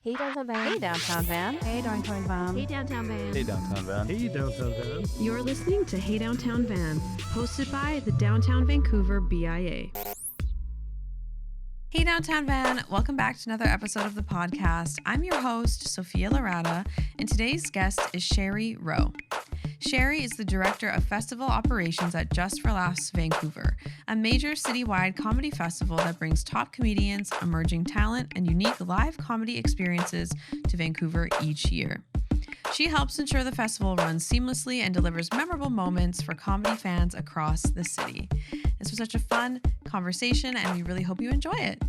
Hey downtown van. Hey downtown van. Hey downtown van. Hey downtown van. Hey downtown van. Hey downtown van. You're listening to Hey Downtown Van, hosted by the Downtown Vancouver BIA. Hey Downtown Van, welcome back to another episode of the podcast. I'm your host, Sofia Laratta, and today's guest is Sheri Rowe. Sheri is the Director of Festival Operations at Just For Laughs Vancouver, a major citywide comedy festival that brings top comedians, emerging talent, and unique live comedy experiences to Vancouver each year. She helps ensure the festival runs seamlessly and delivers memorable moments for comedy fans across the city. This was such a fun conversation, and we really hope you enjoy it.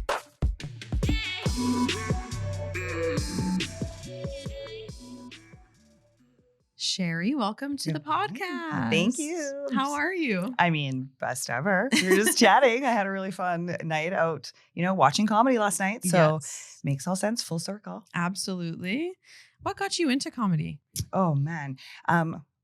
Sheri, welcome to the podcast. Thank you. How are you? I mean, best ever. We were just chatting. I had a really fun night out, watching comedy last night. So makes all sense, full circle. Absolutely. What got you into comedy? Oh, man.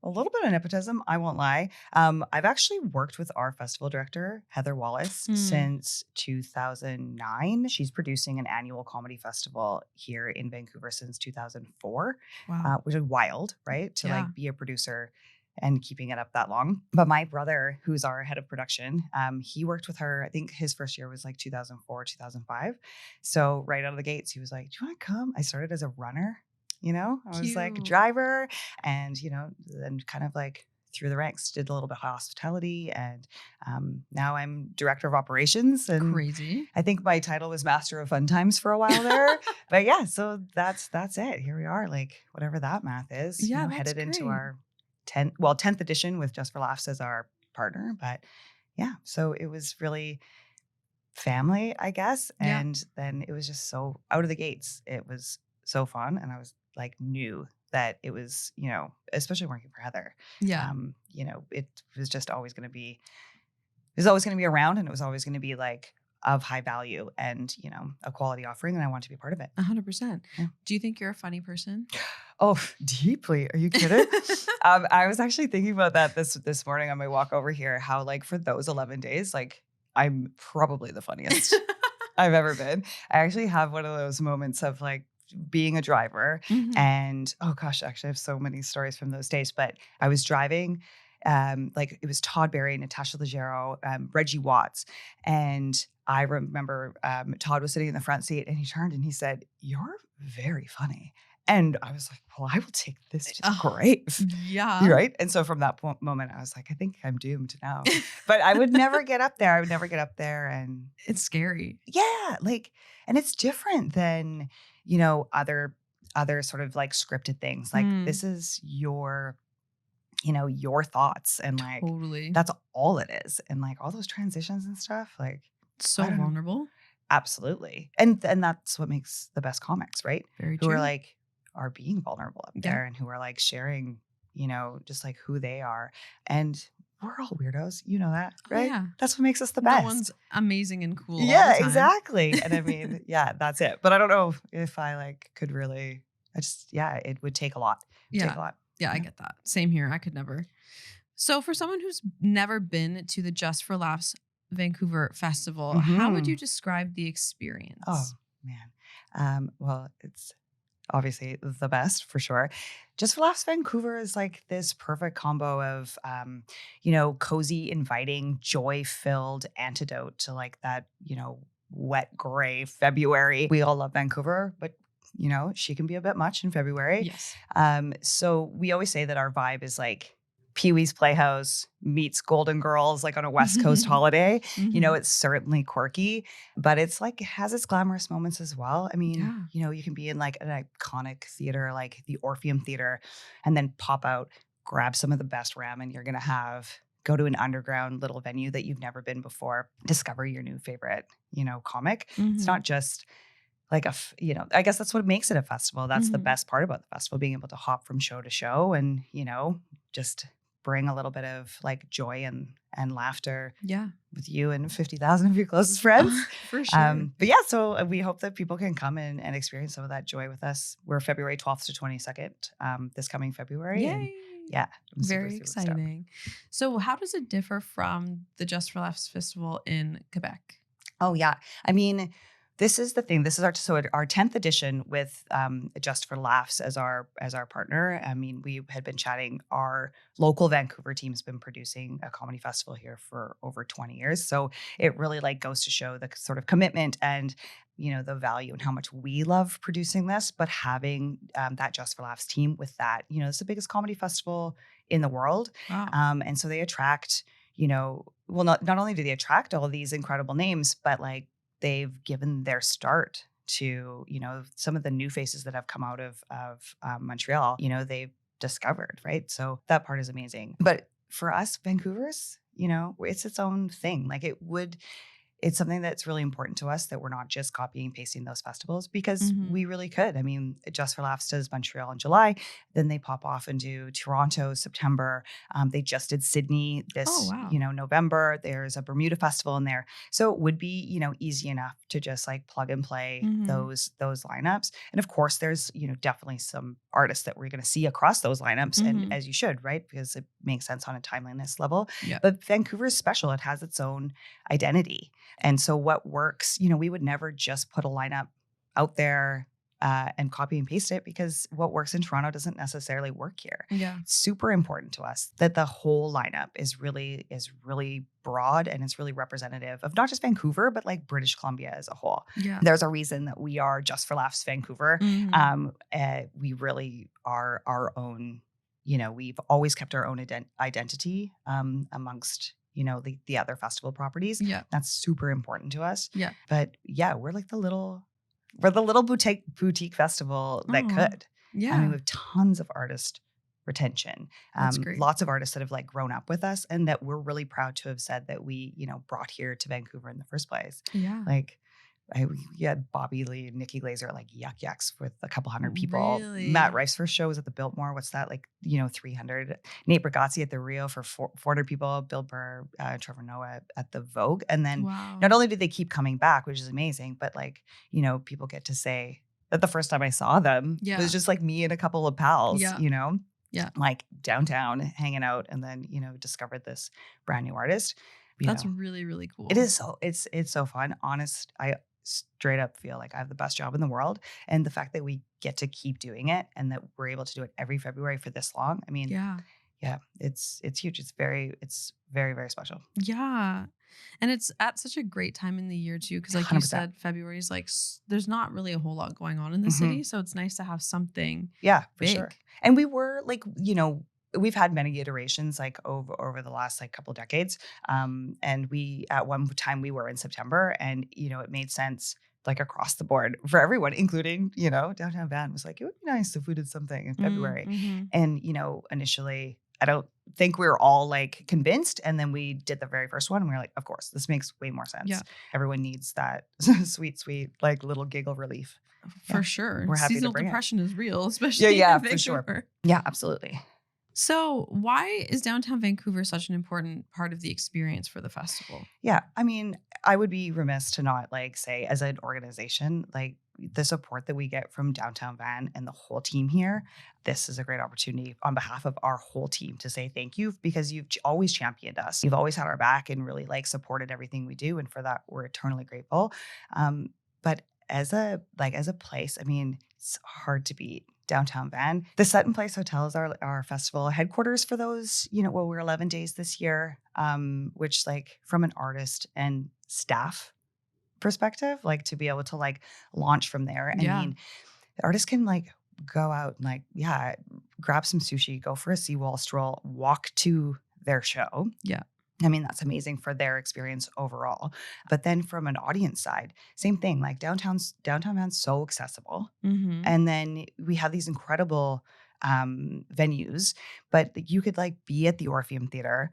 A little bit of nepotism, I won't lie. I've actually worked with our festival director, Heather Wallace, since 2009. She's producing an annual comedy festival here in Vancouver since 2004, which is wild, right? To be a producer and keeping it up that long. But my brother, who's our head of production, he worked with her. I think his first year was like 2004, 2005. So right out of the gates, he was like, do you want to come? I started as a runner. I was like a driver and, then kind of like through the ranks, did a little bit of hospitality. And now I'm director of operations. And crazy. I think my title was master of fun times for a while there. But yeah, so that's it. Here we are, like whatever that math is. Yeah, that's headed great. into our 10th edition with Just For Laughs as our partner. But yeah, so it was really family, I guess. And then it was just so out of the gates. It was so fun. And I was like knew that it was, especially working for Heather. Yeah. It was just always going to be, around, and it was always going to be like of high value and, a quality offering. And I want to be part of it. 100%. Yeah. Do you think you're a funny person? Oh, deeply. Are you kidding? I was actually thinking about that this morning on my walk over here, how like for those 11 days, like I'm probably the funniest I've ever been. I actually have one of those moments of like, being a driver and oh gosh, actually I have so many stories from those days, but I was driving like it was Todd Barry, Natasha Leggero, Reggie Watts. And I remember Todd was sitting in the front seat and he turned and he said, "You're very funny." And I was like, well, I will take this just great. Yeah. Right. And so from that moment, I was like, I think I'm doomed now. But I would never get up there. And it's scary. Yeah. Like, and it's different than, other sort of like scripted things. Like this is your thoughts and like totally. That's all it is. And like all those transitions and stuff, like so vulnerable. Absolutely. And that's what makes the best comics, right? Very who true. are like are being vulnerable up there and who are like sharing, just like who they are. And we're all weirdos. You know that, right? Yeah. That's what makes us the best. No one's amazing and cool. Yeah, all the time. Exactly. And I mean, yeah, that's it. But I don't know if I like could really, it would take a lot. Yeah, I get that. Same here. I could never. So for someone who's never been to the Just For Laughs Vancouver Festival, how would you describe the experience? Oh, man. Well, it's obviously the best for sure. Just For Laughs Vancouver is like this perfect combo of, cozy, inviting, joy-filled antidote to like that, wet gray February. We all love Vancouver, but she can be a bit much in February. Yes. So we always say that our vibe is like Pee-wee's Playhouse meets Golden Girls, like on a West Coast holiday. It's certainly quirky, but it's like, it has its glamorous moments as well. I mean, you can be in like an iconic theater, like the Orpheum Theater, and then pop out, grab some of the best ramen you're going to have, go to an underground little venue that you've never been before, discover your new favorite, comic. It's not just like I guess that's what makes it a festival. That's the best part about the festival, being able to hop from show to show and, just bring a little bit of like joy and laughter with you and 50,000 of your closest friends. For sure. But yeah, so we hope that people can come in and experience some of that joy with us. We're February 12th to 22nd, this coming February. Yay. And yeah. Very exciting. So how does it differ from the Just For Laughs Festival in Quebec? Oh, yeah. I mean, This is the thing. This is our 10th edition with Just for Laughs as our partner. I mean, we had been chatting. Our local Vancouver team's been producing a comedy festival here for over 20 years. So it really like goes to show the sort of commitment and the value and how much we love producing this, but having that Just for Laughs team with that, it's the biggest comedy festival in the world. Wow. And so they attract, not only do they attract all of these incredible names, but like they've given their start to, some of the new faces that have come out of Montreal, they've discovered, right? So that part is amazing. But for us, Vancouver's, it's its own thing. Like it's something that's really important to us that we're not just copying and pasting those festivals because we really could. I mean, Just for Laughs does Montreal in July, then they pop off and do Toronto, September. They just did Sydney this, November. There's a Bermuda festival in there. So it would be, easy enough to just like plug and play those lineups. And of course, there's, definitely some artists that we're going to see across those lineups and as you should, right? Because it makes sense on a timeliness level. Yeah. But Vancouver is special. It has its own identity. And so what works, we would never just put a lineup out there and copy and paste it because what works in Toronto doesn't necessarily work here. Yeah. It's super important to us that the whole lineup is really broad and it's really representative of not just Vancouver, but like British Columbia as a whole. Yeah. There's a reason that we are Just for Laughs Vancouver. We really are our own, we've always kept our own identity amongst the other festival properties. Yeah. That's super important to us. Yeah. But yeah, we're the little boutique festival that could. Yeah. I mean, we have tons of artist retention. That's great. Lots of artists that have like grown up with us and that we're really proud to have said that we, brought here to Vancouver in the first place. Yeah. Like we had Bobby Lee and Nikki Glazer at like Yuck Yucks with a couple hundred people. Really? Matt Rife's first show was at the Biltmore. What's that? Like, 300. Nate Bargatze at the Rio for 400 people. Bill Burr, Trevor Noah at the Vogue. And then not only did they keep coming back, which is amazing, but like, people get to say that the first time I saw them was just like me and a couple of pals, like downtown hanging out and then, discovered this brand new artist. That's really, really cool. It is it's so fun. Honest, I straight up feel like I have the best job in the world. And the fact that we get to keep doing it and that we're able to do it every February for this long. I mean, it's huge. It's very, very special. Yeah. And it's at such a great time in the year too. Cause like 100%. You said, February is like, there's not really a whole lot going on in the city. So it's nice to have something for big. Sure. And we were like, we've had many iterations like over the last like couple decades. And we, at one time we were in September and, it made sense like across the board for everyone, including, Downtown Van was like, it would be nice if we did something in February. And, initially I don't think we were all like convinced. And then we did the very first one and we were like, of course, this makes way more sense. Yeah. Everyone needs that sweet, like little giggle relief. For sure. We're happy Seasonal to bring depression is real, especially in for Vancouver. sure. Yeah, absolutely. So why is downtown Vancouver such an important part of the experience for the festival? Yeah. I mean, I would be remiss to not like say as an organization, like the support that we get from Downtown Van and the whole team here, this is a great opportunity on behalf of our whole team to say thank you because you've always championed us. You've always had our back and really like supported everything we do. And for that, we're eternally grateful. But as a place, I mean, it's hard to beat. Downtown Van. The Sutton Place Hotel is our festival headquarters for those, we're 11 days this year, which like from an artist and staff perspective, like to be able to like launch from there. I mean, the artists can like go out and like, grab some sushi, go for a seawall stroll, walk to their show. Yeah. I mean, that's amazing for their experience overall. But then from an audience side, same thing, like downtown Van's so accessible. And then we have these incredible venues, but you could like be at the Orpheum Theater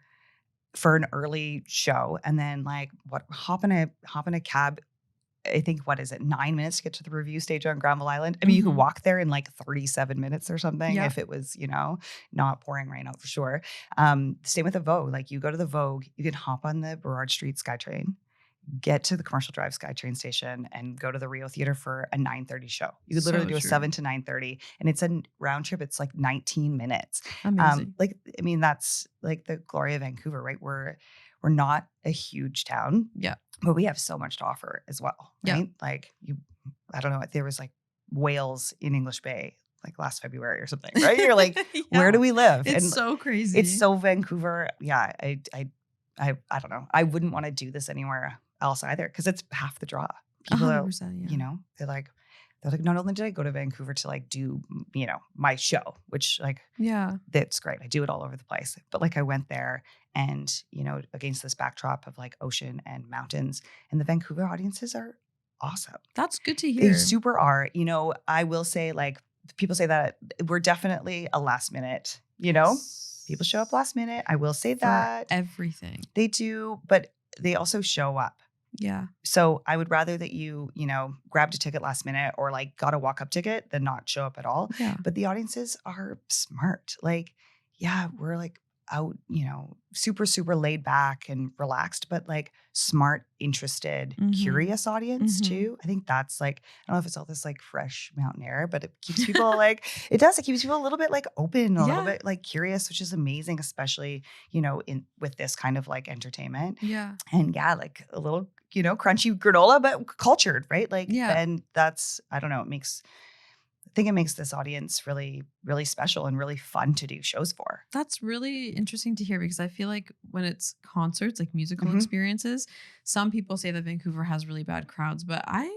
for an early show and then like hop in a cab. I think, 9 minutes to get to the review stage on Granville Island? I mean, you could walk there in like 37 minutes or something if it was, not pouring rain out for sure. Same with the Vogue. Like you go to the Vogue, you can hop on the Burrard Street SkyTrain, get to the Commercial Drive SkyTrain station and go to the Rio Theater for a 9:30 show. You could literally do a 7 to 9:30 and it's a round trip. It's like 19 minutes. Amazing. That's like the glory of Vancouver, right? We're we're not a huge town. Yeah. But we have so much to offer as well, right? Like I don't know, there was like whales in English Bay like last February or something, right? You're like, where do we live? It's so crazy. It's so Vancouver. Yeah. I don't know. I wouldn't want to do this anywhere else either because it's half the draw. People, 100%, you know, they're like, not only did I go to Vancouver to like do, you know, my show, which like, that's great. I do it all over the place. But like I went there and, you know, against this backdrop of like ocean and mountains, and the Vancouver audiences are awesome. That's good to hear. They super are. You know, I will say like people say that we're definitely a last minute, you know, people show up last minute. I will say that. Everything. They do, but they also show up. Yeah. So I would rather that you know, grabbed a ticket last minute or like got a walk-up ticket than not show up at all. Yeah. But the audiences are smart. Like, yeah, we're like out, you know, super, super laid back and relaxed, but like smart, interested, curious audience too. I think that's like, I don't know if it's all this like fresh mountain air, but it keeps people like, it keeps people a little bit like open, a little bit like curious, which is amazing, especially, you know, with this kind of like entertainment. Yeah. And yeah, like a little, you know, crunchy granola, but cultured, right? Like, and that's, I don't know, I think it makes this audience really, really special and really fun to do shows for. That's really interesting to hear because I feel like when it's concerts, like musical experiences, some people say that Vancouver has really bad crowds, but I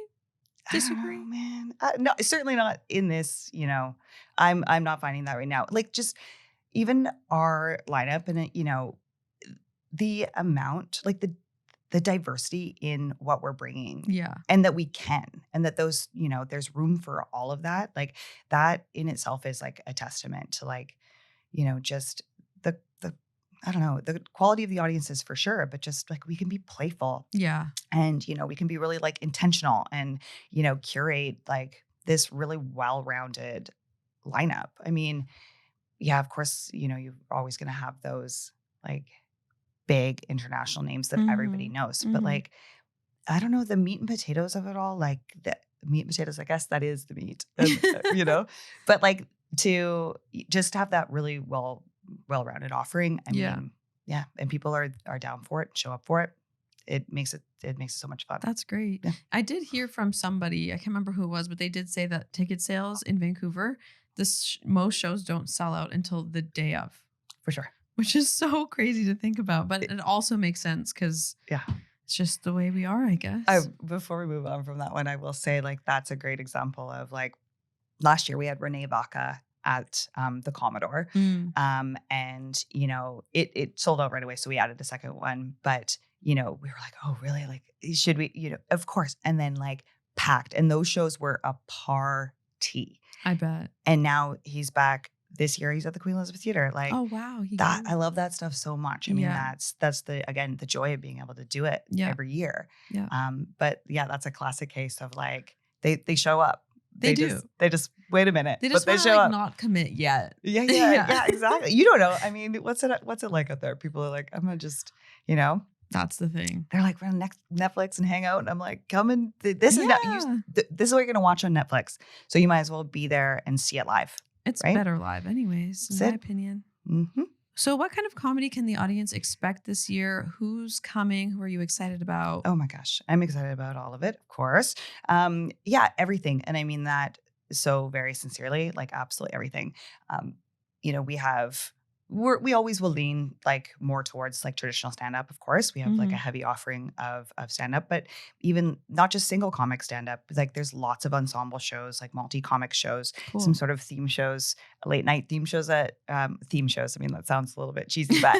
disagree. Oh, man. No, certainly not in this, you know, I'm not finding that right now. Like just even our lineup and, you know, the amount, like the diversity in what we're bringing. Yeah. And that we can, and that those, you know, there's room for all of that. Like that in itself is like a testament to like, you know, just the I don't know, the quality of the audiences for sure, but just like we can be playful. Yeah. And, you know, we can be really like intentional and, you know, curate like this really well-rounded lineup. I mean, yeah, of course, you know, you're always going to have those like big international names that everybody knows. But like, I don't know, the meat and potatoes of it all, like the meat and potatoes, I guess that is the meat, you know, but like to just have that really well-rounded offering. I mean, yeah. And people are down for it, show up for it. It makes it so much fun. That's great. Yeah. I did hear from somebody, I can't remember who it was, but they did say that ticket sales in Vancouver, most shows don't sell out until the day of. For sure. Which is so crazy to think about, but it also makes sense because it's just the way we are, I guess. Before we move on from that one, I will say like that's a great example of like last year we had Renee Vaca at the Commodore, and you know it sold out right away, so we added a second one. But you know we were like, oh really? Like should we? You know, of course. And then like packed, and those shows were a party. I bet. And now he's back. This year he's at the Queen Elizabeth Theatre. Like, oh wow, I love that stuff so much. I mean, that's the joy of being able to do it every year. Yeah. But yeah, that's a classic case of like they show up. They just wait a minute. They just want to like not commit yet. Yeah, exactly. You don't know. I mean, what's it like out there? People are like, I'm gonna just, you know. That's the thing. They're like, we're on Netflix and hang out. And I'm like, come and this is what you're gonna watch on Netflix. So you might as well be there and see it live. It's better live anyways, in my opinion. So what kind of comedy can the audience expect this year? Who's coming? Who are you excited about? Oh my gosh. I'm excited about all of it, of course. Yeah, everything. And I mean that so very sincerely, like absolutely everything. You know, we always will lean like more towards like traditional stand-up, of course. We have like a heavy offering of stand-up, but even not just single comic stand-up, like there's lots of ensemble shows, like multi-comic shows, some sort of theme shows, late night theme shows I mean, that sounds a little bit cheesy, but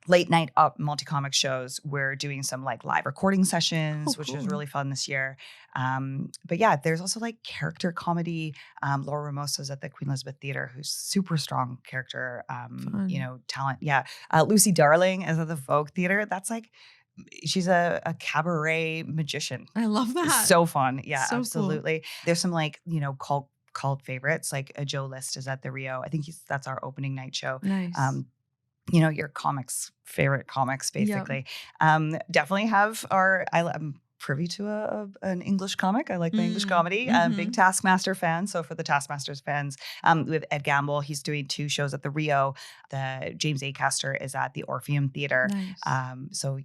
late night multi-comic shows. We're doing some like live recording sessions, which is really fun this year. But yeah, there's also like character comedy. Laura Ramosa's at the Queen Elizabeth Theatre, who's super strong character, you know, talent. Yeah. Lucy Darling is at the Vogue Theatre. That's like, she's a cabaret magician. I love that. So fun. Yeah, so absolutely. Cool. There's some like, you know, cult favorites. Like Joe List is at the Rio. I think that's our opening night show. Nice. You know, your favorite comics, basically. Definitely have privy to an English comic. I like my English comedy. Big Mhm. Taskmaster fan. So for the Taskmasters fans, we have Ed Gamble. He's doing 2 shows at the Rio. The James Acaster is at the Orpheum Theater. Nice. So,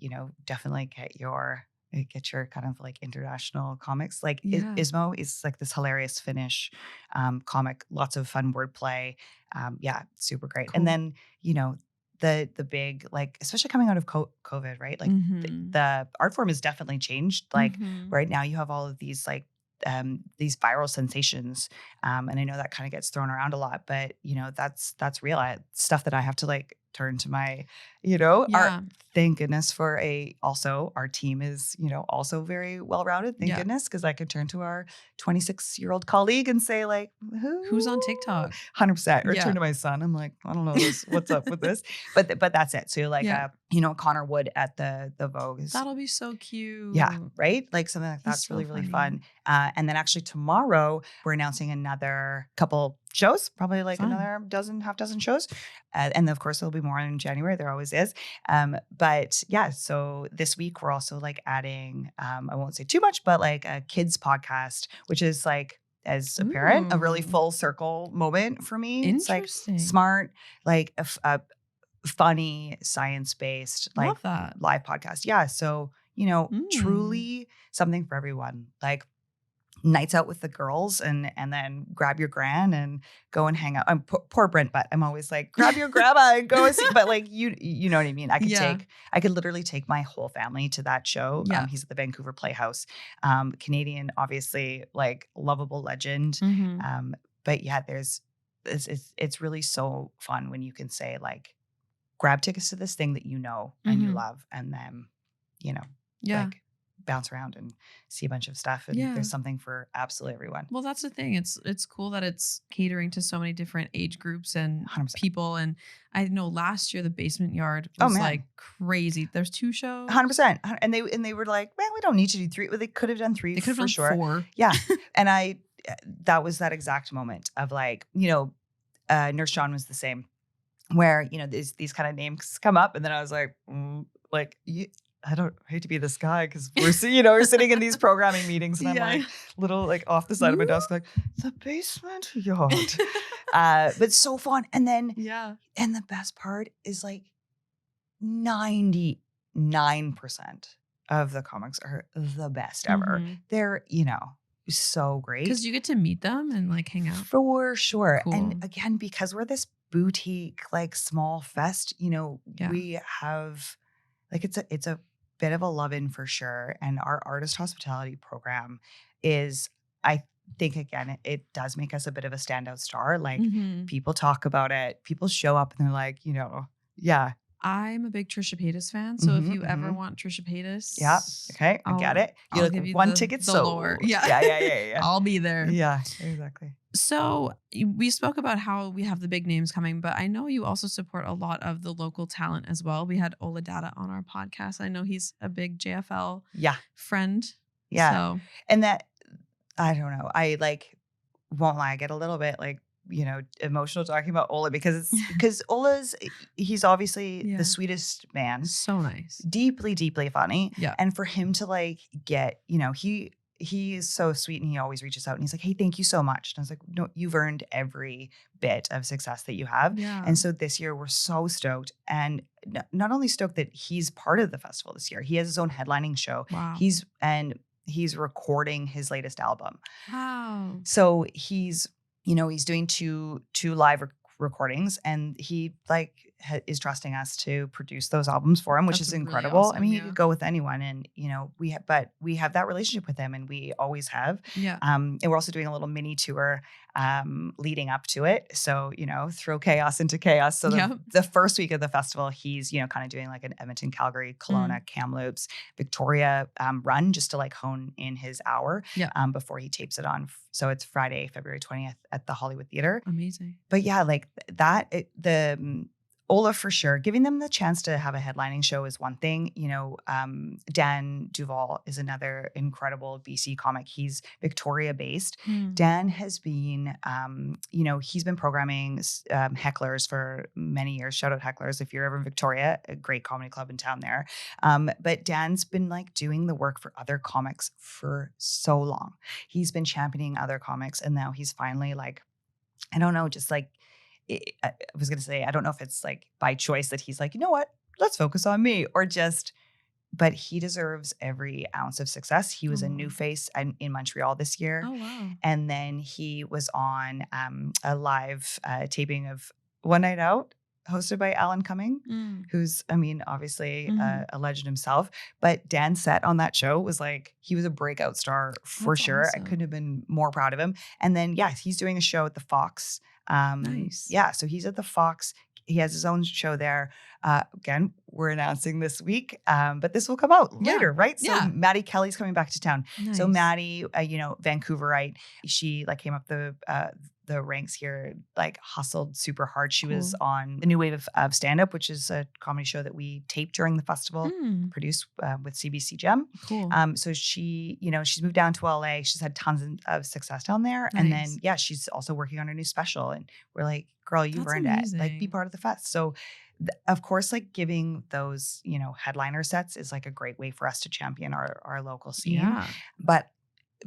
definitely get your kind of like international comics. Like Yeah. Ismo is like this hilarious Finnish comic, lots of fun wordplay. Yeah, super great. Cool. And then, the big, like, especially coming out of COVID, right? Like the art form has definitely changed. Like right now you have all of these like these viral sensations. And I know that kind of gets thrown around a lot, but that's real. Stuff that I have to like turn to my, art. Thank goodness for our team is, also very well-rounded. Thank goodness. Cause I could turn to our 26-year-old colleague and say like, who's on TikTok? 100%. Or turn to my son. I'm like, I don't know what's up with this, but that's it. So you're like, Connor Wood at the Vogue is, that'll be so cute. yeah. Right. Like something like that's so really, really funny. fun. And then actually tomorrow we're announcing another couple shows, probably like another half dozen shows. And of course there'll be more in January. There always is. But yeah, so this week we're also like adding, I won't say too much, but like a kids podcast, which is like, as a parent, a really full circle moment for me. It's like smart, like a funny, science-based, like love that. live podcast. Yeah. So, truly something for everyone. Like nights out with the girls and then grab your gran and go and hang out. I'm poor Brent, but I'm always like, grab your grandma and go see. But like, you know what I mean? I could literally take my whole family to that show. Yeah. He's at the Vancouver Playhouse. Canadian, obviously, like lovable legend. But yeah, it's really so fun when you can say like, grab tickets to this thing that you know and you love, and then, like bounce around and see a bunch of stuff. And there's something for absolutely everyone. Well, that's the thing. It's cool that it's catering to so many different age groups and 100%. people. And I know last year the Basement Yard was like crazy. There's 2 shows. 100%. And they were like, man, we don't need to do 3. Well, they could have done 3 They could have done sure. 4. Yeah. And that was that exact moment of like, Nurse John was the same, where, these kind of names come up. And then I was like, I hate to be this guy because we're sitting in these programming meetings and I'm like little like off the side of my desk, like the Basement Yard. But so fun. And then, and the best part is like 99% of the comics are the best ever. They're, so great. Because you get to meet them and like hang out. For sure. Cool. And again, because we're this boutique, like small fest, we have like, it's a bit of a love-in for sure. And our artist hospitality program is, I think, again, it does make us a bit of a standout star. Like people talk about it, people show up and they're like, I'm a big Trisha Paytas fan. So if you ever want Trisha Paytas. Yeah. Okay. I get it. I'll give you one ticket sold. lore. Yeah. I'll be there. Yeah, exactly. So we spoke about how we have the big names coming, but I know you also support a lot of the local talent as well. We had Ola Data on our podcast. I know he's a big JFL friend. Yeah. So. And that, I don't know. I won't lie. I get a little bit emotional talking about Ola because he's obviously the sweetest man. So nice. Deeply, deeply funny. Yeah. And for him to get, he is so sweet and he always reaches out and he's like, hey, thank you so much. And I was like, no, you've earned every bit of success that you have. Yeah. And so this year we're so stoked, and not only stoked that he's part of the festival this year, he has his own headlining show. Wow. He's recording his latest album. Wow. So he's doing two live recordings, and he is trusting us to produce those albums for him, which is incredible. Really awesome, I mean, he could go with anyone, and we have that relationship with him, and we always have. Yeah. And we're also doing a little mini tour leading up to it. So, throw chaos into chaos. So the first week of the festival, he's, kind of doing like an Edmonton, Calgary, Kelowna, Kamloops, Victoria run just to hone in his hour before he tapes it on. So it's Friday, February 20th at the Hollywood Theater. Amazing. But yeah, Ola for sure. Giving them the chance to have a headlining show is one thing. Dan Duval is another incredible BC comic. He's Victoria based. Dan has been, he's been programming hecklers for many years. Shout out hecklers if you're ever in Victoria, a great comedy club in town there. But Dan's been like doing the work for other comics for so long. He's been championing other comics, and now he's finally like, I don't know, just like, I was going to say, I don't know if it's like by choice that he's like, you know what, let's focus on me, or just, but he deserves every ounce of success. He was a new face in Montreal this year. Oh, wow. And then he was on a live taping of One Night Out, hosted by Alan Cumming, who's, obviously a legend himself. But Dan set on that show was like, he was a breakout star for sure. Awesome. I couldn't have been more proud of him. And then, he's doing a show at the Fox. Nice. Yeah, so he's at the Fox. He has his own show there. Again, we're announcing this week, but this will come out later, right? So Maddie Kelly's coming back to town. Nice. So Maddie, Vancouverite, she like came up the ranks here, like hustled super hard. She was on the New Wave of Stand-Up, which is a comedy show that we taped during the festival, produced with CBC Gem. Cool. So she, she's moved down to LA. She's had tons of success down there. Nice. And then, she's also working on her new special. And we're like, girl, you've earned it. Like, be part of the fest. So of course, like giving those, headliner sets is like a great way for us to champion our local scene. Yeah. But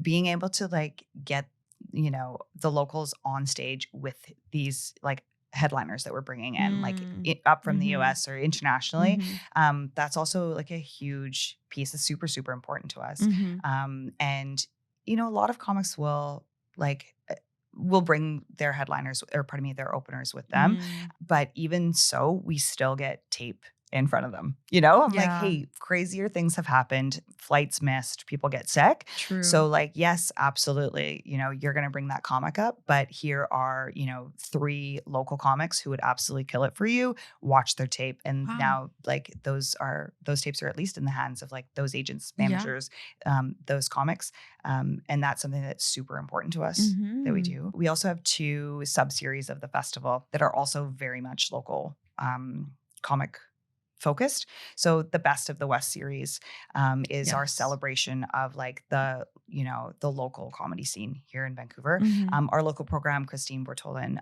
being able to like get, the locals on stage with these like headliners that we're bringing in, like up from the US or internationally, that's also like a huge piece. It's super, super important to us. And, a lot of comics will bring their headliners, or their openers with them. But even so, we still get tape in front of them. I'm like, hey, crazier things have happened. Flights missed. People get sick. True. So like, yes, absolutely. You're going to bring that comic up, but here are, 3 local comics who would absolutely kill it for you. Watch their tape. And now like those tapes are at least in the hands of like those agents, managers, those comics. And that's something that's super important to us that we do. We also have 2 sub-series of the festival that are also very much local comic focused. So the Best of the West series is our celebration of like the local comedy scene here in Vancouver. Our local program, Christine Bortolin,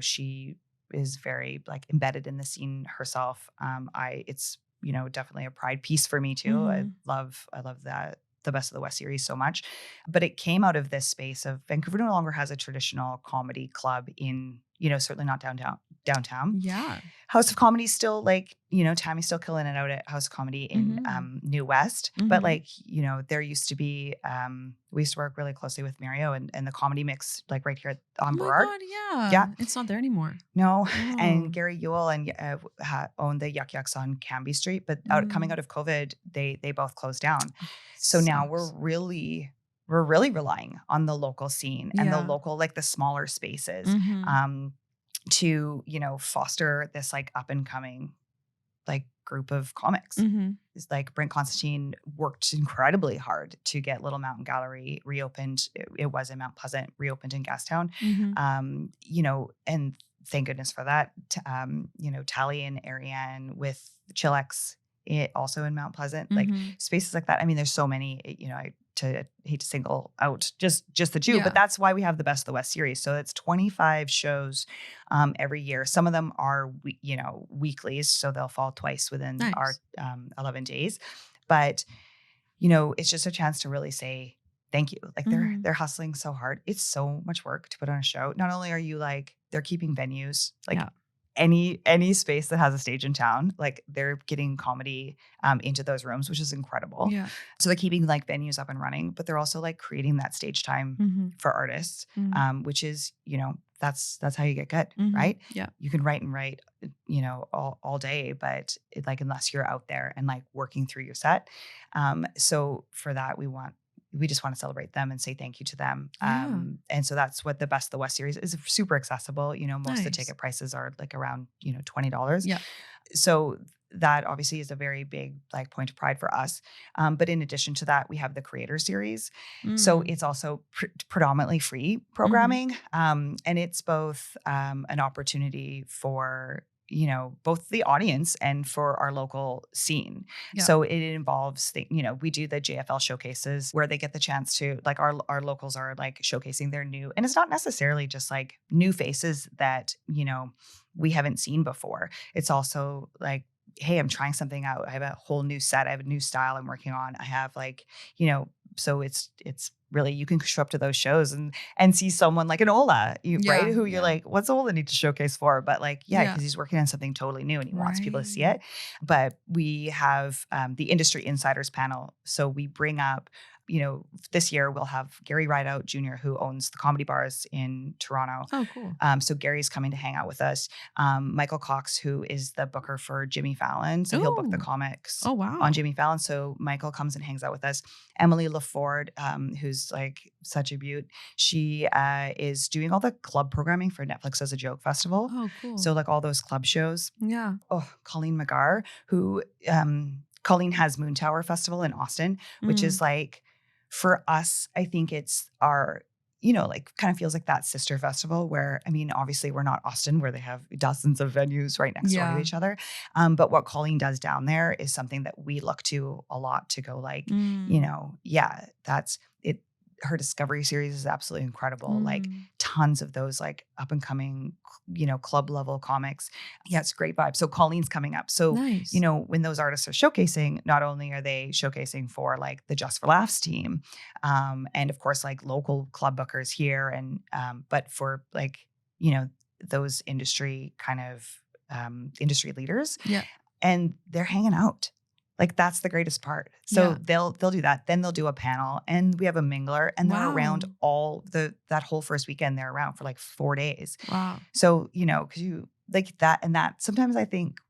she is very like embedded in the scene herself. It's definitely a pride piece for me too. I love that. The Best of the West series so much, but it came out of this space of Vancouver no longer has a traditional comedy club in, certainly not downtown. Yeah. House of Comedy still like, Tammy's still killing it out at House of Comedy in New West. But like, there used to be, we used to work really closely with Mario and the Comedy Mix, like right here on Burrard. God, yeah. It's not there anymore. No. And Gary Ewell and owned the Yuck Yucks on Cambie Street, but coming out of COVID, they both closed down. So now we're really relying on the local scene and the local, like the smaller spaces, to, foster this like up and coming like group of comics. It's like Brent Constantine worked incredibly hard to get Little Mountain Gallery reopened. It was in Mount Pleasant, reopened in Gastown. And thank goodness for that. Tally and Ariane with Chillax, also in Mount Pleasant, like spaces like that. I mean, there's so many, I hate to single out just the 2, but that's why we have the Best of the West series. So it's 25 shows every year. Some of them are, weeklies, so they'll fall twice within our 11 days. But, it's just a chance to really say thank you. Like they're hustling so hard. It's so much work to put on a show. Not only are you like, they're keeping venues, like any space that has a stage in town, like they're getting comedy into those rooms, which is incredible. Yeah. So they're keeping like venues up and running, but they're also like creating that stage time for artists, which is, that's how you get good, right? Yeah. You can write, all day, but unless you're out there and like working through your set. So for that, we just want to celebrate them and say thank you to them. And so that's what the Best of the West series is. Super accessible. Most of the ticket prices are like around, $20. Yeah. So that obviously is a very big like point of pride for us. But in addition to that, we have the Creator Series. So it's also predominantly free programming. And it's both an opportunity for both the audience and for our local scene. Yeah. So it involves, we do the JFL showcases where they get the chance to, like, our locals are like showcasing their new, and it's not necessarily just like new faces that, we haven't seen before. It's also like, hey, I'm trying something out. I have a whole new set. I have a new style I'm working on. I have like, so it's really, you can show up to those shows and see someone like an Ola, right? Who you're like, what's Ola need to showcase for? But like, because he's working on something totally new and he wants people to see it. But we have the Industry Insiders panel. So we bring up, this year we'll have Gary Rideout Jr., who owns the comedy bars in Toronto. Oh, cool. So Gary's coming to hang out with us. Michael Cox, who is the booker for Jimmy Fallon. So he'll book the comics on Jimmy Fallon. So Michael comes and hangs out with us. Emily LaFord, who's like such a beaut. She is doing all the club programming for Netflix as a Joke Festival. Oh, cool. So like all those club shows. Yeah. Oh, Colleen McGarr, who Colleen has Moon Tower Festival in Austin, which is like, for us, I think it's our, like kind of feels like that sister festival where, I mean, obviously we're not Austin where they have dozens of venues right next door to each other. But what Colleen does down there is something that we look to a lot to go like, that's it. Her Discovery series is absolutely incredible. Like tons of those like up and coming, club level comics. Yeah, it's a great vibe. So Colleen's coming up. So, nice. When those artists are showcasing, not only are they showcasing for like the Just For Laughs team, and of course like local club bookers here, and but for like, those industry kind of industry leaders. Yeah. And they're hanging out. Like that's the greatest part. So they'll do that. Then they'll do a panel and we have a mingler and they're around that whole first weekend. They're around for like 4 days. Wow. So, cause you like that and that sometimes I think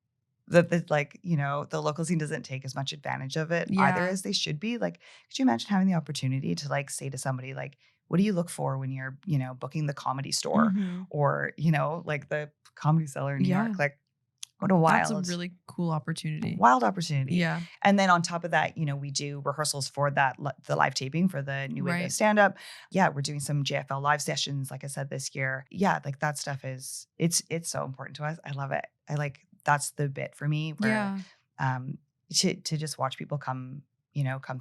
that the local scene doesn't take as much advantage of it either as they should be. Like, could you imagine having the opportunity to like say to somebody like, what do you look for when you're, booking the Comedy Store or, like the Comedy Cellar in New York? Like, what a wild. That's a really cool opportunity. Wild opportunity. Yeah. And then on top of that, we do rehearsals for that, the live taping for the new wave of stand-up. Yeah, we're doing some JFL live sessions, like I said, this year. Yeah, like that stuff it's so important to us. I love it. That's the bit for me where to just watch people come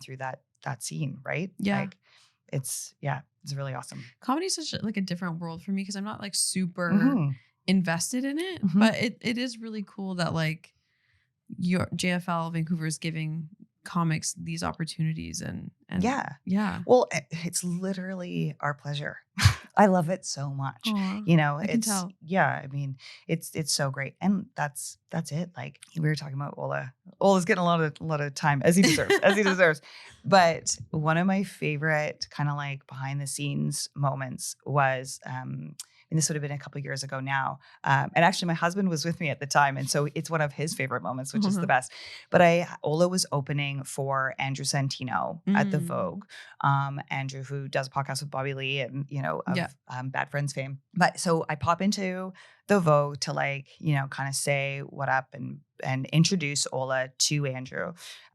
through that scene, right? Yeah. Like it's really awesome. Comedy is such like a different world for me because I'm not like super invested in it, but it is really cool that like your JFL Vancouver is giving comics these opportunities and yeah. Well, it's literally our pleasure. I love it so much. Aww, I can tell. Yeah, I mean, it's so great, and that's it. Like we were talking about Ola. Ola's getting a lot of time as he deserves. But one of my favorite kind of like behind the scenes moments was. And this would have been a couple of years ago now. And actually my husband was with me at the time. And so it's one of his favorite moments, which is the best. But Ola was opening for Andrew Santino at the Vogue. Andrew, who does a podcast with Bobby Lee and, of Bad Friends fame. But so I pop into the Vogue to like, kind of say what up and introduce Ola to Andrew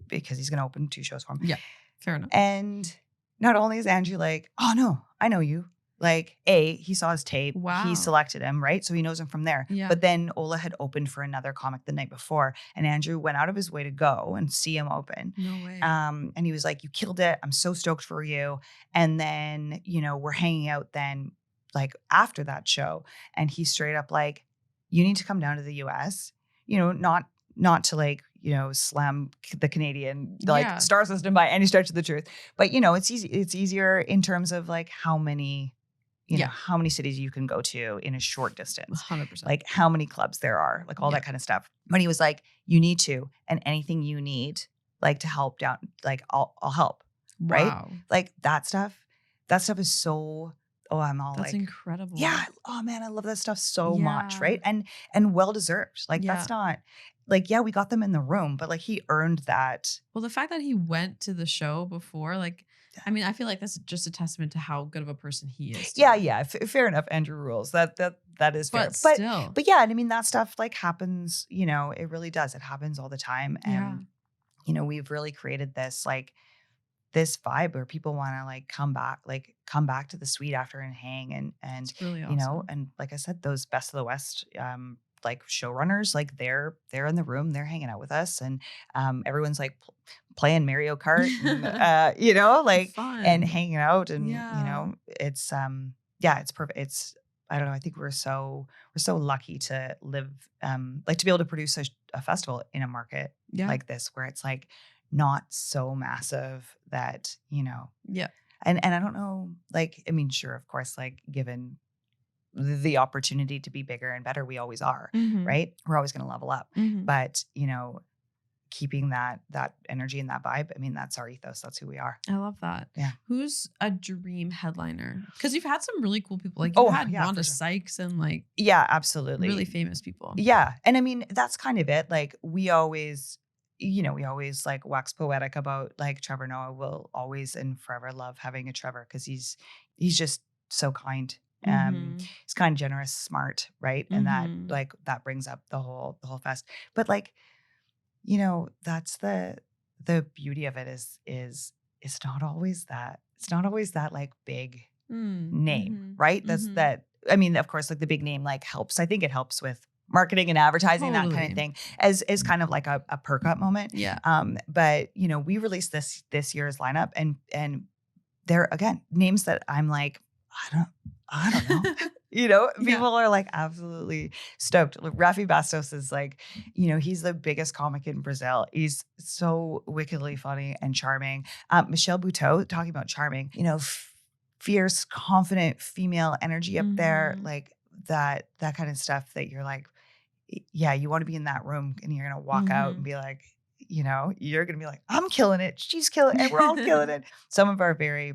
because he's going to open 2 shows for him. Yeah, fair enough. And not only is Andrew like, oh no, I know you. Like, he saw his tape. Wow. He selected him, right? So he knows him from there. Yeah. But then Ola had opened for another comic the night before. And Andrew went out of his way to go and see him open. No way. And he was like, you killed it. I'm so stoked for you. And then, we're hanging out then, like, after that show. And he's straight up like, you need to come down to the US. Not to like, slam the Canadian star system by any stretch of the truth. But, it's easy. It's easier in terms of like how many cities you can go to in a short distance. 100%. Like how many clubs there are, like all that kind of stuff. But he was like, you need to, and anything you need, like to help down, like I'll help. Right. Wow. Like that stuff is so, I'm all that's like, incredible. Yeah. Oh man, I love that stuff so much. Right. And well-deserved. Like that's not like, we got them in the room, but like he earned that. Well, the fact that he went to the show before, like, I mean, I feel like that's just a testament to how good of a person he is. Yeah. Fair enough. Andrew rules. That is fair. But still. But yeah, and I mean, that stuff like happens, it really does. It happens all the time. And, we've really created this, like this vibe where people want to like come back to the suite after and hang and it's really awesome. And like I said, those Best of the West, like showrunners, like they're in the room, they're hanging out with us, and everyone's like playing Mario Kart, and, you know, like Fun. and hanging out, and you Yeah. know, it's it's perfect. It's I don't know. I think we're so lucky to live, like to be able to produce a festival in a market Yeah. like this, where it's like not so massive that, you know. Yeah. And I don't know, like, I mean, sure, of course, like given the opportunity to be bigger and better, we always are, Mhm. right? We're always going to level up. Mhm. But, you know, keeping that energy and that vibe, I mean, that's our ethos. That's who we are. I love that. Yeah. Who's a dream headliner? Because you've had some really cool people. Like you had yeah, Wanda for sure. Sykes and like Yeah, absolutely. really famous people. Yeah. And I mean, that's kind of it. Like we always like wax poetic about like Trevor Noah. Will always and forever love having a Trevor because he's just so kind. Mhm. He's kind, generous, smart, right? And that Mhm. like that brings up the whole fest. But like, you know, that's the beauty of it is it's not always that. It's not always that like big name, Mhm. right? That's Mhm. that. I mean, of course, like the big name like helps. I think it helps with marketing and advertising, that kind Totally. of thing, as kind of like a perk up moment. Yeah. But you know, we released this year's lineup, and there again names that I'm like, I don't know. You know, Yeah. people are like absolutely stoked. Rafi Bastos is like, you know, he's the biggest comic in Brazil. He's so wickedly funny and charming. Michelle Buteau, talking about charming, you know, fierce, confident female energy up there, Mhm. like that kind of stuff that you're like, yeah, you want to be in that room and you're going to walk out and be like, you know, you're going to be like, I'm killing it. She's killing it. And we're all killing it. Some of our very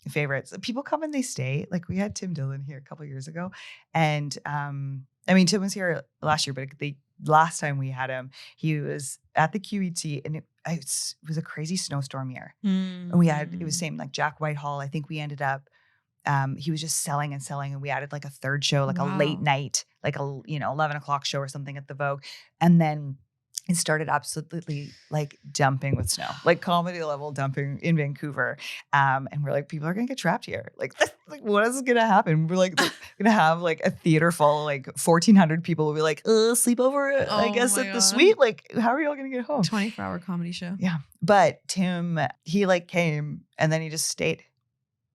favorites. People come and they stay. Like we had Tim Dillon here a couple of years ago. And I mean, Tim was here last year, but the last time we had him, he was at the QET and it was a crazy snowstorm year. And we had, it was same like Jack Whitehall. I think we ended up, he was just selling and selling, and we added like a third show, like a late night, like a 11 o'clock show or something at the Vogue, and then it started absolutely like dumping with snow, like comedy level dumping in Vancouver, and we're like, people are gonna get trapped here. Like what is gonna happen? We're like gonna have like a theater full, like 1,400 people. Will be like, sleep over, I guess, at the suite. Like, how are y'all gonna get home? 24-hour comedy show. Yeah, but Tim, he like came and then he just stayed.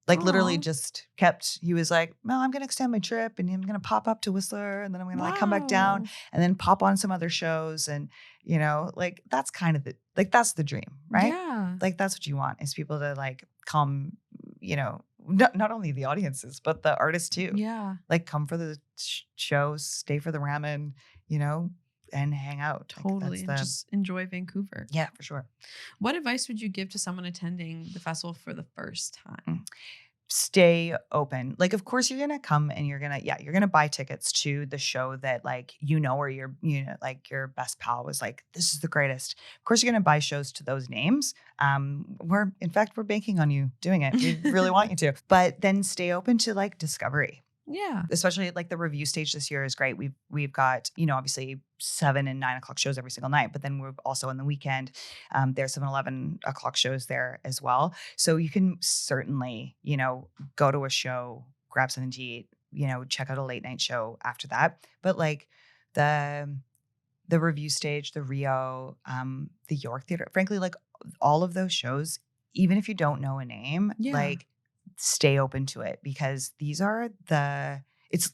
Like literally just kept, he was like, well, I'm going to extend my trip and I'm going to pop up to Whistler and then I'm going to like come back down and then pop on some other shows. And, you know, like that's kind of that's the dream, right? Yeah. Like that's what you want is people to like come, you know, not only the audiences, but the artists too. Yeah. Like come for the shows, stay for the ramen, you know, and hang out. Totally. Like, and just enjoy Vancouver. Yeah, for sure. What advice would you give to someone attending the festival for the first time? Stay open. Like, of course, you're going to come and you're going to buy tickets to the show that like, you know, or like your best pal was like, this is the greatest. Of course, you're going to buy shows to those names. We're banking on you doing it. We really want you to, but then stay open to like discovery. Yeah. Especially like the review stage this year is great. We've got, you know, obviously 7 and 9 o'clock shows every single night, but then we're also on the weekend. There's some 11 o'clock shows there as well. So you can certainly, you know, go to a show, grab something to eat, you know, check out a late night show after that. But like the review stage, the Rio, the York Theater, frankly, like all of those shows, even if you don't know a name, like stay open to it because these are it's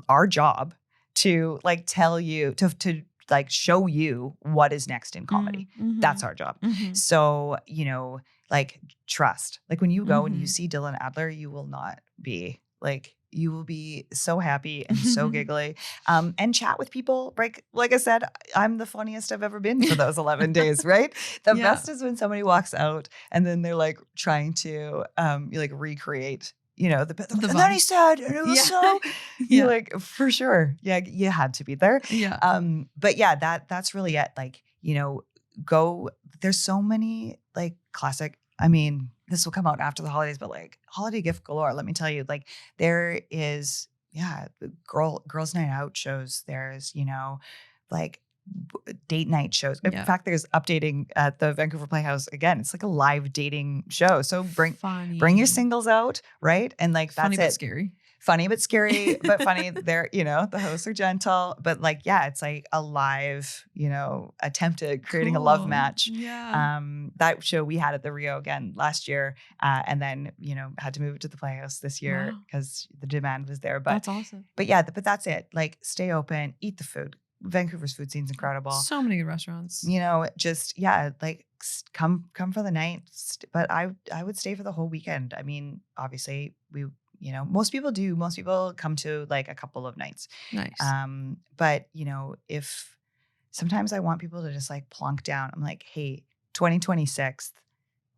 our job to like tell you to like show you what is next in comedy. Mm-hmm. That's our job. Mm-hmm. So, you know, like trust, like when you go and you see Dylan Adler, you will not be like, you will be so happy and so giggly, and chat with people. Right? Like I said, I'm the funniest I've ever been for those 11 days, right? The best is when somebody walks out and then they're like trying to like recreate, you know, the and then he said, and it was so, you're like, for sure. Yeah, you had to be there. Yeah. But yeah, that's really it. Like, you know, there's so many like classic, I mean, this will come out after the holidays, but like holiday gift galore. Let me tell you, like there is, girls night out shows. There's, you know, like date night shows. In fact, there's updating at the Vancouver Playhouse again. It's like a live dating show. So bring your singles out, right? And like funny that's but scary. funny but scary, but funny. They're, the hosts are gentle, but like, yeah, it's like a live, attempt at creating a love Cool. match. Yeah. That show we had at the Rio again last year, and then, had to move it to the Playhouse this year Wow. because the demand was there. But That's awesome. But yeah, but that's it. Like, stay open, eat the food. Vancouver's food scene's incredible. So many good restaurants. Like come for the night. But I would stay for the whole weekend. I mean, obviously most people do. Most people come to like a couple of nights. Nice. But if sometimes I want people to just like plunk down. I'm like, hey, 2026,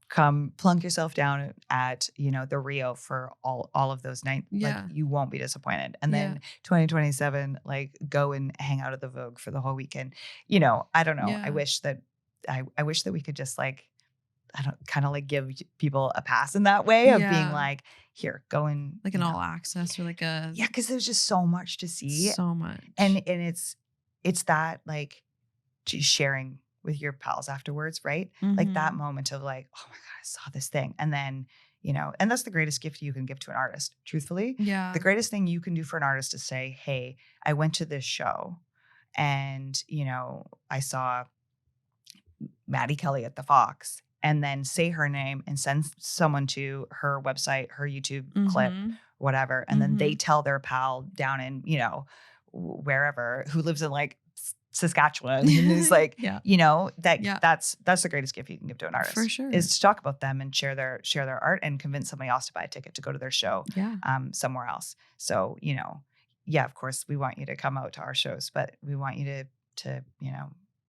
come plunk yourself down at, the Rio for all of those nights. Yeah. Like, you won't be disappointed. And then 2027, like, go and hang out at the Vogue for the whole weekend. I don't know. Yeah. I wish that we could just like, kind of like give people a pass in that way of being like, here, go and like an all access or like a. Yeah. Cause there's just so much to see. So much. And it's that like sharing with your pals afterwards, right? Like that moment of like, oh my God, I saw this thing. And then, and that's the greatest gift you can give to an artist, truthfully. Yeah. The greatest thing you can do for an artist is say, hey, I went to this show and, I saw Maddie Kelly at the Fox, and then say her name and send someone to her website, her YouTube clip, whatever. And then they tell their pal down in, wherever, who lives in like Saskatchewan, and who's like, that's the greatest gift you can give to an artist, for sure, is to talk about them and share their art and convince somebody else to buy a ticket to go to their show somewhere else. So, of course we want you to come out to our shows, but we want you to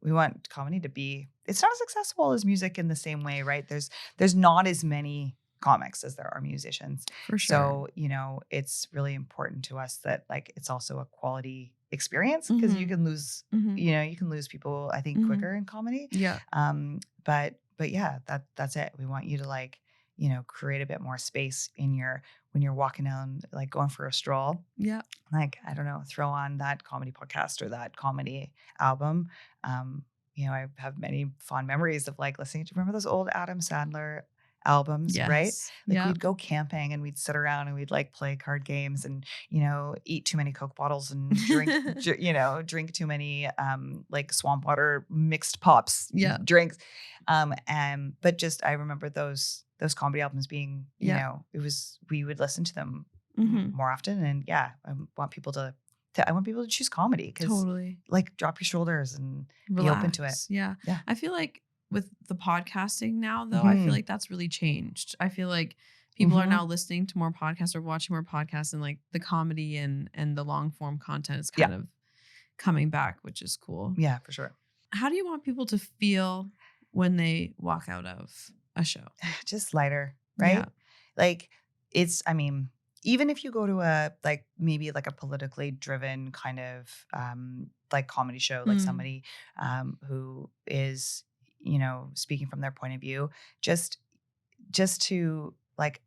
we want comedy to be, it's not as accessible as music in the same way, right? There's not as many comics as there are musicians. For sure. So, it's really important to us that like it's also a quality experience, because you can lose, you can lose people, I think, quicker in comedy. Yeah. But yeah, that's it. We want you to like, create a bit more space when you're walking down, like going for a stroll. Yeah. Like, I don't know, throw on that comedy podcast or that comedy album. I have many fond memories of like listening to, remember those old Adam Sandler albums, right? Like we'd go camping and we'd sit around and we'd like play card games and, eat too many Coke bottles and drink, drink too many like swamp water mixed pops drinks. But just, I remember those comedy albums being, we would listen to them more often. And I want people to choose comedy, because totally, like, drop your shoulders and relax. Be open to it. Yeah. I feel like with the podcasting now, though, I feel like that's really changed. I feel like people are now listening to more podcasts or watching more podcasts, and like the comedy and the long form content is kind of coming back, which is cool. Yeah, for sure. How do you want people to feel when they walk out of a show? Just lighter, right? Yeah. Like, even if you go to a, like, maybe like a politically driven kind of like comedy show, like somebody who is, speaking from their point of view, just to like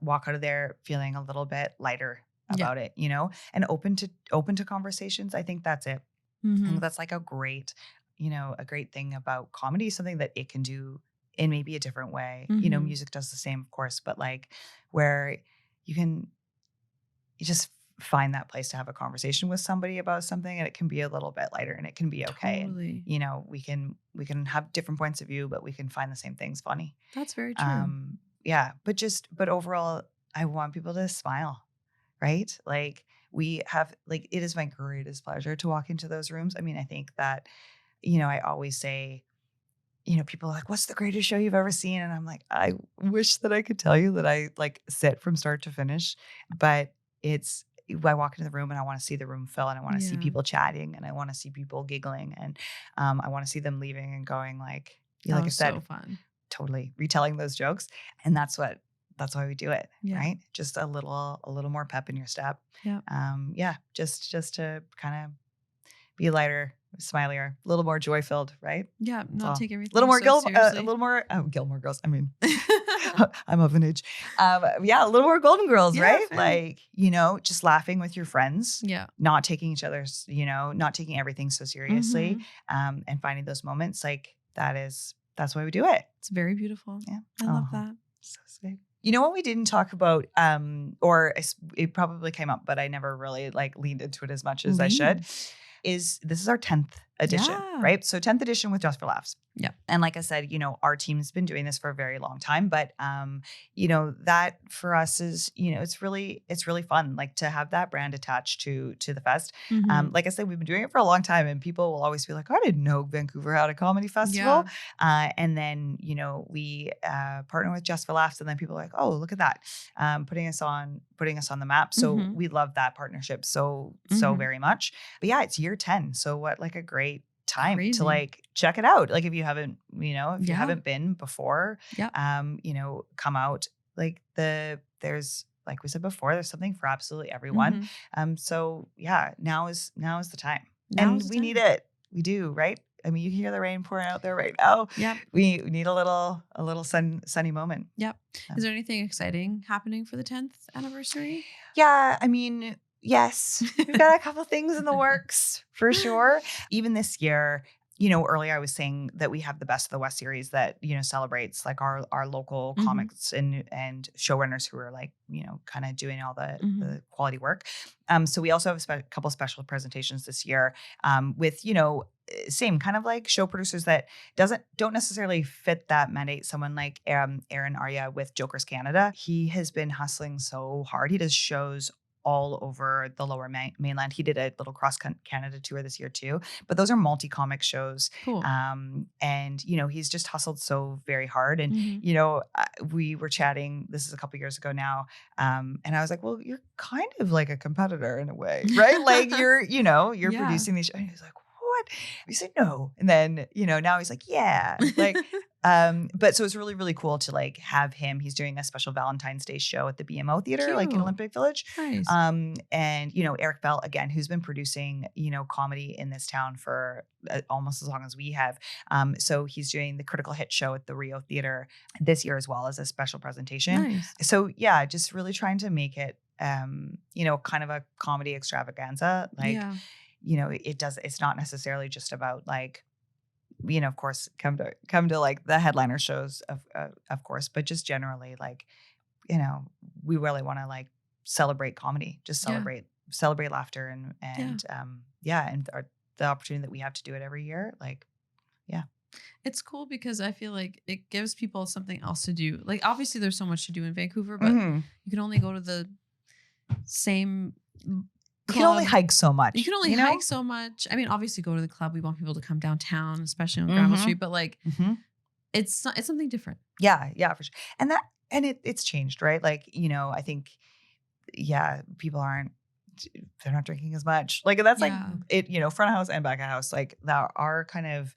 walk out of there feeling a little bit lighter about it, and open to conversations. I think that's it. I think that's like a great thing about comedy, something that it can do in maybe a different way. Music does the same, of course, but like where you just find that place to have a conversation with somebody about something, and it can be a little bit lighter and it can be okay. Totally. And, we can have different points of view, but we can find the same things funny. That's very true. But overall, I want people to smile, right? Like, we have, like, it is my greatest pleasure to walk into those rooms. I mean, I think that, I always say, people are like, what's the greatest show you've ever seen? And I'm like, I wish that I could tell you that I like sit from start to finish, but I walk into the room and I want to see the room fill, and I want to see people chatting, and I want to see people giggling, and I want to see them leaving and going like I said, so fun. Totally retelling those jokes. And that's why we do it, right? Just a little more pep in your step. Yeah. Just to kind of be lighter, smilier, a little more joy filled, right? Yeah, not take everything a little more Gilmore Girls. I mean, I'm of an age. A little more Golden Girls, right? Fair. Like, just laughing with your friends. Yeah, not taking each other's, not taking everything so seriously, and finding those moments. Like, that's why we do it. It's very beautiful. Yeah, I love that. So sweet. You know what we didn't talk about, or it probably came up, but I never really like leaned into it as much as I should, is this is our 10th edition, right? So 10th edition with Just for Laughs. Yeah. And like I said, our team's been doing this for a very long time, but that for us is, it's really fun, like to have that brand attached to the fest. Like I said, we've been doing it for a long time, and people will always be like, I didn't know Vancouver had a comedy festival. And then, we partner with Just for Laughs, and then people are like, oh, look at that, putting us on the map. So we love that partnership so very much. But yeah, it's year 10. So what, like a great time to like check it out. Like if you haven't, if you haven't been before, come out. Like there's, like we said before, there's something for absolutely everyone. So yeah, now is the time. We need it. We do, right? I mean, you hear the rain pouring out there right now. Yep. We need a little sunny moment. Yep. Is there anything exciting happening for the 10th anniversary? Yeah, I mean, yes, we've got a couple things in the works for sure. Even this year, earlier I was saying that we have the Best of the West series that, celebrates like our local comics and showrunners who are like, kind of doing all the quality work. So we also have a couple special presentations this year with, same kind of like show producers that don't necessarily fit that mandate. Someone like Aaron Arya with Jokers Canada. He has been hustling so hard. He does shows all over the lower mainland. He did a little cross Canada tour this year too, but those are multi-comic shows. Cool. And he's just hustled so very hard. And we were chatting, this is a couple years ago now, and I was like, well, you're kind of like a competitor in a way, right? Like you're producing these shows. And he was like, what? We said no. And then, now he's like, yeah. Like, but so it's really, really cool to like have him. He's doing a special Valentine's Day show at the BMO Theater, like in Olympic Village. Nice. And, Eric Bell, again, who's been producing, comedy in this town for almost as long as we have. So he's doing the Critical Hit show at the Rio Theater this year as well as a special presentation. Nice. So yeah, just really trying to make it, kind of a comedy extravaganza. Like, it's not necessarily just about like, of course, come to like the headliner shows of course, but just generally like, we really want to like celebrate comedy, just celebrate laughter and the opportunity that we have to do it every year. Like, yeah. It's cool because I feel like it gives people something else to do. Like obviously there's so much to do in Vancouver, but you can only go to the same club. You can only hike so much. You can only hike so much. I mean, obviously go to the club. We want people to come downtown, especially on Granville Street, but like it's something different. Yeah, for sure. And it's changed, right? Like, I think, people they're not drinking as much. Like that's like it, front of house and back of house, like that are kind of,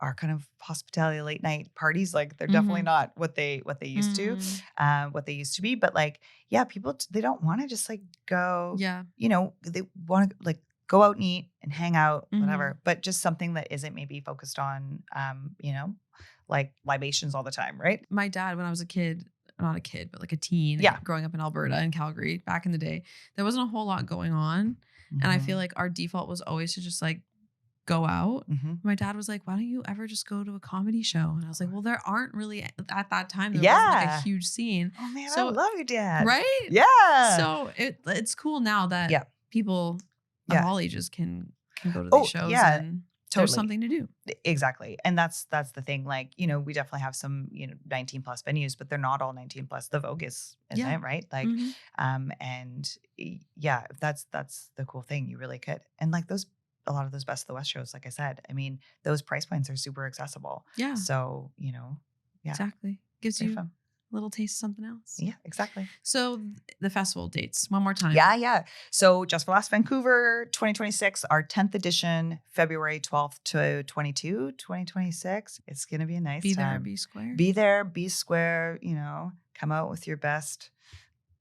our kind of hospitality late night parties, like they're definitely not what they used to, what they used to be. But like, people, they don't want to just like go, they want to like go out and eat and hang out, whatever, but just something that isn't maybe focused on, like libations all the time. Right. My dad, when I was a kid, not a kid, but like a teen, growing up in Alberta and Calgary back in the day, there wasn't a whole lot going on. And I feel like our default was always to just like go out. My dad was like, why don't you ever just go to a comedy show? And I was like, well, there aren't really at that time. There wasn't like a huge scene. Oh man, I love your dad. Right? Yeah. So it's cool now that people of all ages can go to these shows and there's something to do. Exactly. And that's the thing. Like, we definitely have some, 19 plus venues, but they're not all 19 plus. The Vogue isn't it, right? Like, and that's the cool thing. You really could. And like a lot of those Best of the West shows, like I said, I mean, those price points are super accessible. Yeah. So, Exactly. Gives you a little taste of something else. Yeah, exactly. So the festival dates one more time. Yeah. So Just for Laughs Vancouver 2026, our 10th edition, February 12th to 2026. It's going to be a nice time. Be there, be square. Be there, be square, come out with your best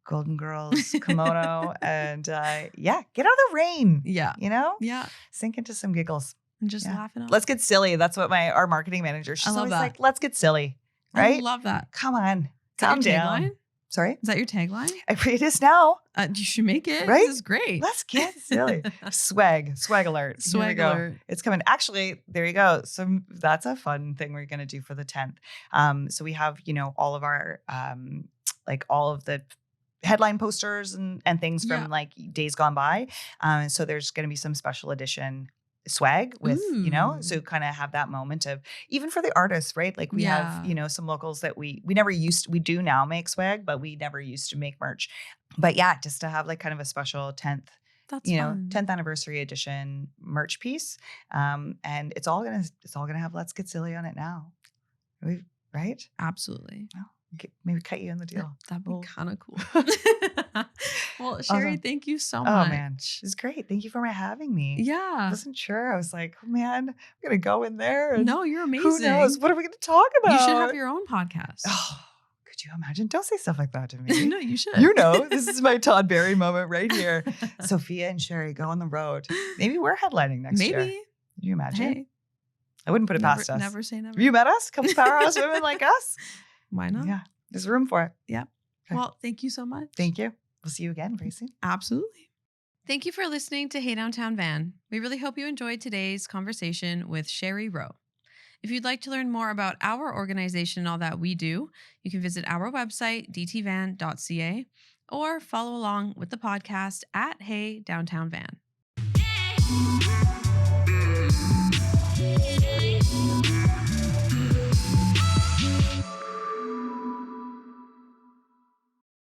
Golden Girls kimono and get out of the rain. Yeah. Sink into some giggles and just laugh it up. Let's get silly. That's what our marketing manager, she's always like, let's get silly. Right? I love that. Come on. Calm down. Sorry? Is that your tagline? It is now. You should make it. Right? This is great. Let's get silly. Swag alert. Here we Swag go. alert. It's coming. Actually, there you go. So that's a fun thing we're going to do for the 10th. So we have, all of our, all of the headline posters and things from like days gone by. So there's going to be some special edition swag with, so kind of have that moment of, even for the artists, right? Like we have, some locals that we do now make swag, but we never used to make merch. But yeah, just to have like kind of a special 10th, That's fun. 10th anniversary edition merch piece. And it's all gonna have Let's Get Silly on it now. Right? Absolutely. Well, maybe cut you in the deal. That'd be kind of cool. Well, Sheri, Awesome. thank you so Oh much. man, it's great. Thank you for having me. I Yeah. wasn't sure. I was like, oh man, I'm gonna go in there. And No, you're amazing. who knows? What are we gonna talk about? You should have your own podcast. Oh, could you imagine? Don't say stuff like that to me. No, you should. This is my Todd Barry moment right here. Sofia and Sheri go on the road. Maybe we're headlining next year. Maybe. Can you imagine? Hey, I wouldn't put it past us. never say never. Have you met us? Couple powerhouse women like us? Why not? Yeah, there's room for it. Yeah. Okay. Well, thank you so much. Thank you. We'll see you again very soon. Absolutely. Thank you for listening to Hey Downtown Van. We really hope you enjoyed today's conversation with Sheri Rowe. If you'd like to learn more about our organization and all that we do, you can visit our website, dtvan.ca, or follow along with the podcast at Hey Downtown Van.